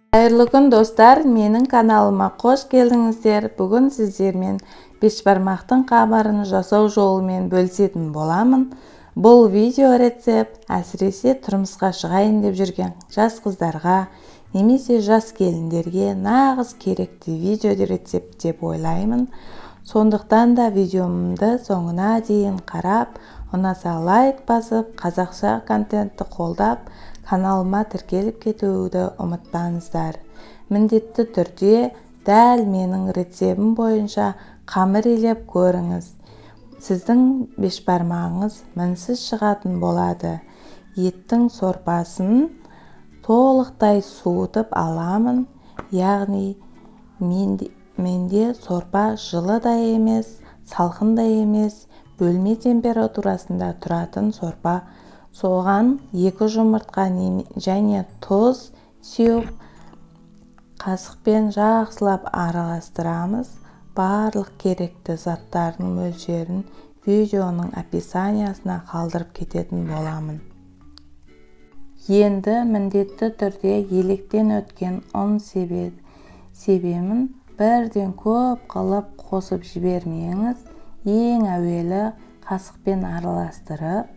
Қайырлы күн достар, менің каналыма қош келдіңіздер. Бүгін сіздермен бешбармақтың қамырын жасау жолымен бөлісетін боламын. Бұл видео рецепт әсіресе тұрмысқа шығайын деп жүрген жас қыздарға немесе жас келіндерге нағыз керекті видео рецепт деп ойлаймын. Сондықтан да видеомды соңына дейін қарап, ұнаса лайк басып, қазақша контентті қолдап, каналыма тіркеліп кетуді ұмытпаңыздар. Міндетті түрде дәл менің рецебім бойынша қамыр илеп көріңіз. Сіздің бешбармағыңыз мінсіз шығатын болады. Еттің сорпасын толықтай суытып аламын. Яғни менде сорпа жылы да емес, салқын да емес, бөлме температурасында тұратын сорпа. Соған 2 жұмыртқа және тұз сеуіп, қасықпен жақсылап араластырамыз. Барлық керекті заттардың мөлшерін видеоның описаниясына қалдырып кететін боламын. Енді міндетті түрде електен өткен ұн себемін. Бірден көп қылып қосып жібермеңіз. Ең әуелі қасықпен араластырып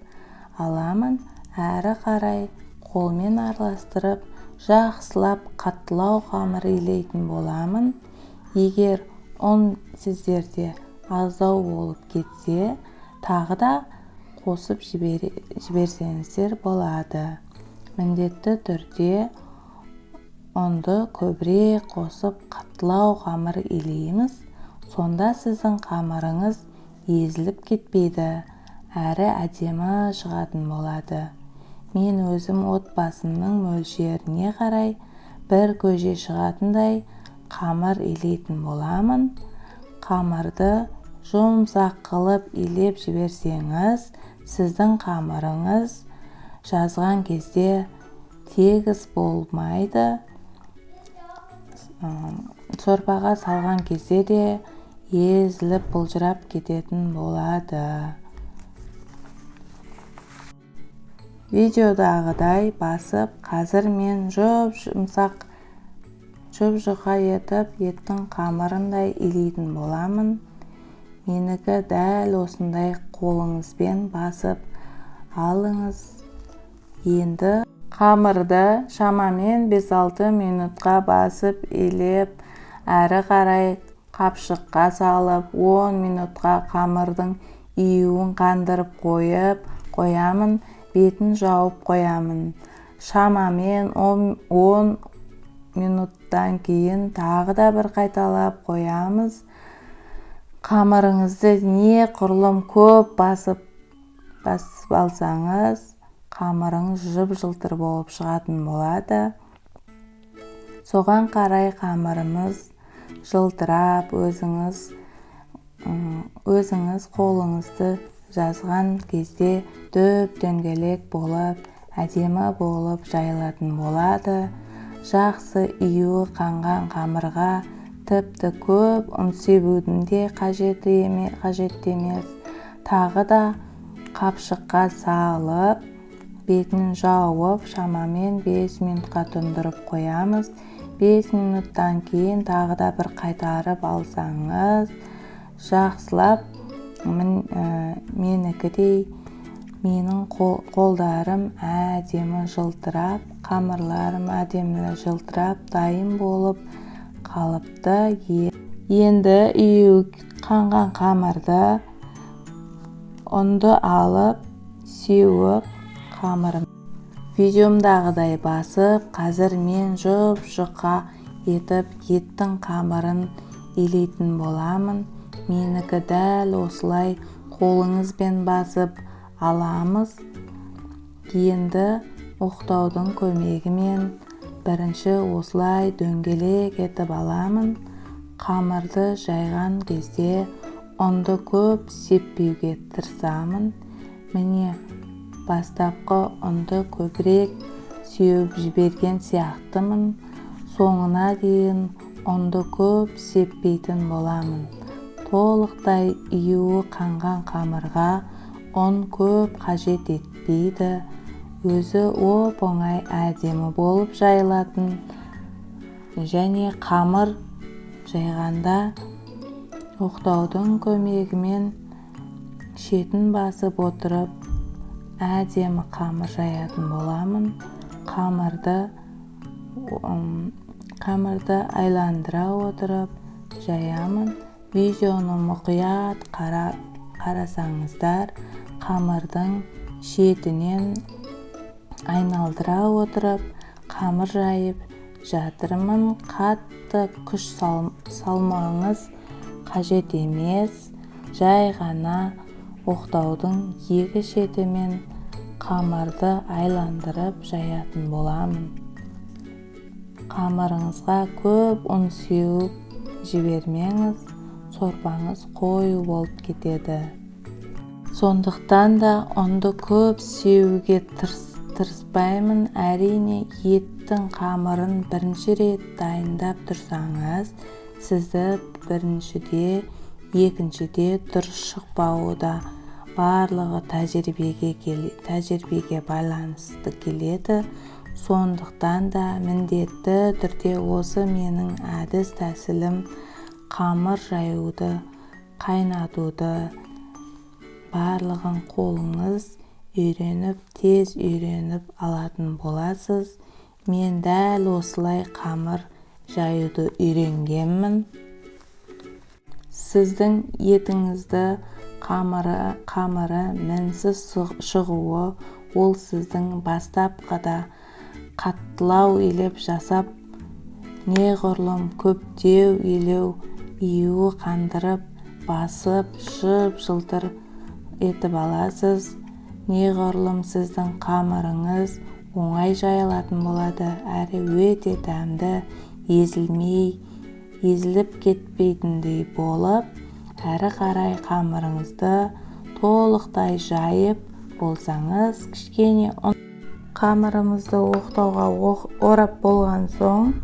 аламын. Әрі қарай қолмен араластырып, жақсылап қаттылау қамыр илейтін боламын. Егер ұн сіздерде аздау болып кетсе, тағы да қосып жіберсеңіздер болады. Міндетті түрде ұнды көбірек қосып қаттылау қамыр илейміз. Сонда сіздің қамырыңыз езіліп кетпейді, әрі әдемі шығатын болады. Мен өзім отбасымның мөлшеріне қарай бір көже шығатындай қамыр илейтін боламын. Қамырды жұмсақ қылып илеп жіберсеңіз, сіздің қамырыңыз жазған кезде тегіс болмайды. Сорпаға салған кезде де езіліп бұлжырап кететін болады. Видеодағыдай басып, қазір мен жұмсақ жұқа етіп, еттің қамырындай илейтін боламын. Менікі дәл осындай қолыңызбен басып алыңыз. Енді қамырды шамамен 5-6 минутқа басып илеп, әрі қарай қапшыққа салып, 10 минутқа қамырдың июін қандырып қоямын. Бетін жауып қоямын. Шамамен 10 минуттан кейін тағы да бір қайталап қоямыз. Қамырыңызды не құрлым көп басып алсаңыз, қамырыңыз жып-жылтыр болып шығатын болады. Соған қарай қамырымыз жылтырап, өзіңіз қолыңызды жазған кезде дөп-дөңгелек болып, әдемі болып жайылатын болады. Жақсы июі қанған қамырға тіпті көп ұн себудің де қажет емес. Тағы да қапшыққа салып, бетін жауып, шамамен 5 минутқа тұндырып қоямыз. 5 минуттан кейін тағы да бір қайтарып алсаңыз, жақсылап менікідей менің қолдарым әдемі жылтырап, қамырларым әдемі жылтырап, дайын болып қалыпты. Енді июі қанған қамырды ұнды алып, сеуіп, қамырым видеомдағыдай басып, қазір мен жұқа етіп, еттің қамырын илейтін боламын. Менікі дәл осылай қолыңызбен басып аламыз. Енді оқтаудың көмегімен бірінші осылай дөңгелек етіп аламын. Қамырды жайған кезде ұнды көп сеппеуге тырысамын. Міне, бастапқы ұнды көбірек сеуіп жіберген сияқтымын. Соңына дейін ұнды көп сеппейтін боламын. Толықтай июі қанған қамырға ұн көп қажет етпейді. Өзі оп-оңай әдемі болып жайылатын және қамыр жайғанда оқтаудың көмегімен шетін басып отырып әдемі қамыр жаятын боламын. Қамырды айландыра отырып жаямын. Видеоны мұқият қарасаңыздар, қамырдың шетінен айналдыра отырып қамыр жайып жатырмын. Қатты күш салмаңыз қажет емес. Жай ғана оқтаудың екі шетімен қамырды айландырып жаятын боламын. Қамырыңызға көп ұн сеуіп жібермеңіз, сорпаңыз қою болып кетеді. Сондықтан да ұнды көп сеуге тырыспаймын. Әрине, еттің қамырын бірінші рет дайындап тұрсаңыз, сізді біріншіде, екіншіде дұрыс шықпауы да барлығы тәжірибеге байланысты келеді. Сондықтан да міндетті түрде осы менің әдіс тәсілім, қамыр жаюды, қайнатуды барлығын қолыңыз тез үйреніп алатын боласыз. Мен дәл осылай қамыр жаюды үйренгенмін. Сіздің етіңізді қамыры мінсіз шығуы, ол сіздің бастапқыда қаттылау елеп жасап, неғұрлым көптеу елеу, июі қандырып, басып, жылтыр етіп аласыз. Неғұрлым сіздің қамырыңыз оңай жайылатын болады, әрі өте дәмді, езіліп кетпейтіндей болып, әрі қарай қамырыңызды толықтай жайып болсаңыз, кішкене қамырымызды оқтауға орап болған соң,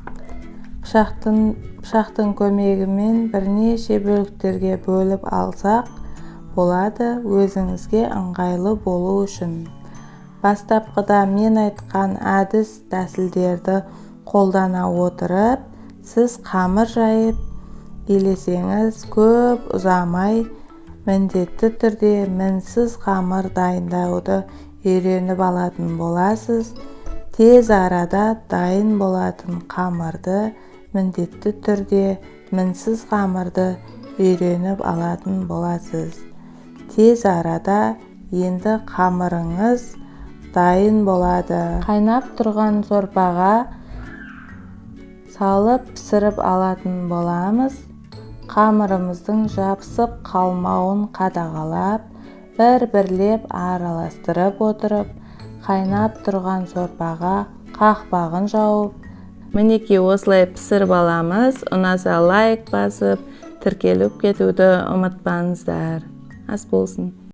пышақтың көмегімен бірнеше бөліктерге бөліп алсақ болады, өзіңізге ыңғайлы болу үшін. Бастапқыда мен айтқан әдіс тәсілдерді қолдана отырып, сіз қамыр жайып елесеңіз, көп ұзамай міндетті түрде мінсіз қамыр дайындауды үйреніп алатын боласыз. Тез арада дайын болатын қамырды, міндетті түрде мінсіз қамырды үйреніп алатын боласыз. Тез арада енді қамырыңыз дайын болады. Қайнап тұрған сорпаға салып пісіріп алатын боламыз. Қамырымыздың жабысып қалмауын қадағалап, бір-бірлеп араластырып отырып, қайнап тұрған сорпаға қақпағын жауып, мінекей осылай пісіріп аламыз. Ұнаса лайк басып, тіркеліп кетуді ұмытпаңыздар. Ас болсын.